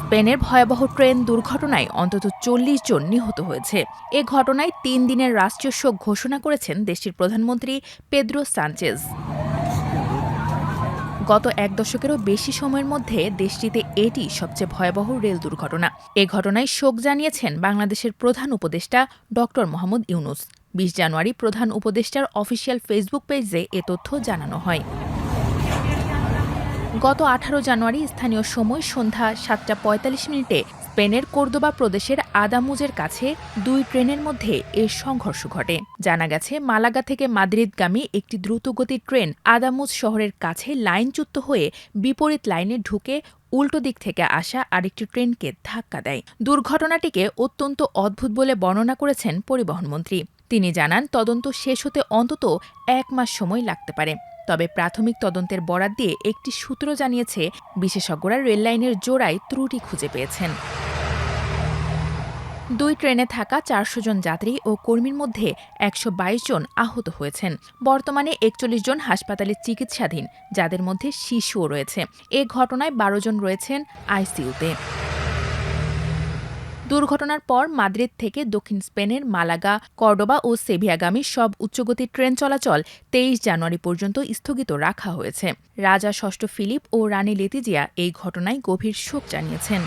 স্পেনের ভয়াবহ ট্রেন দুর্ঘটনায় অন্তত ৪০ জন নিহত হয়েছে। এ ঘটনায় ৩ দিনের রাষ্ট্রীয় শোক ঘোষণা করেছেন দেশটির প্রধানমন্ত্রী পেদ্রো সানচেজ। গত এক দশকেরও বেশি সময়ের মধ্যে দেশটিতে এটি সবচেয়ে ভয়াবহ রেল দুর্ঘটনা। এ ঘটনায় শোক জানিয়েছেন বাংলাদেশের প্রধান উপদেষ্টা ড মোহাম্মদ ইউনূস। ২০ জানুয়ারি প্রধান উপদেষ্টার অফিসিয়াল ফেসবুক পেজে এ তথ্য জানানো হয়। গত ১৮ জানুয়ারি স্থানীয় সময় সন্ধ্যা ৭টা ৪৫ স্পেনের কর্দোবা প্রদেশের আদামুজের কাছে দুই ট্রেনের মধ্যে এ সংঘর্ষ ঘটে। জানা গেছে, মালাগা থেকে মাদ্রিদগামী একটি দ্রুতগতির ট্রেন আদামুজ শহরের কাছে লাইনচ্যুত হয়ে বিপরীত লাইনে ঢুকে উল্টো দিক থেকে আসা আরেকটি ট্রেনকে ধাক্কা দেয়। দুর্ঘটনাটিকে অত্যন্ত অদ্ভুত বলে বর্ণনা করেছেন পরিবহনমন্ত্রী। তিনি জানান, তদন্ত শেষ হতে অন্তত ১ মাস সময় লাগতে পারে। তবে প্রাথমিক তদন্তের বরাত দিয়ে একটি সূত্র জানিয়েছে, বিশেষজ্ঞরা রেললাইনের জোড়ায় ত্রুটি খুঁজে পেয়েছেন। দুই ট্রেনে থাকা ৪০০ জন যাত্রী ও কর্মীর মধ্যে ১২২ জন আহত হয়েছেন। বর্তমানে ৪১ জন হাসপাতালে চিকিৎসাধীন, যাদের মধ্যে শিশুও রয়েছে। এ ঘটনায় ১২ জন রয়েছেন আইসিইউতে। দুর্ঘটনার পর মাদ্রিদ থেকে দক্ষিণ স্পেনের মালাগা, কর্ডোবা ও সেভিয়াগামী সব উচ্চগতির ট্রেন চলাচল ২৩ জানুয়ারি পর্যন্ত স্থগিত রাখা হয়েছে। রাজা ষষ্ঠ ফিলিপ ও রানী লেতিজিয়া এই ঘটনায় গভীর শোক জানিয়েছেন।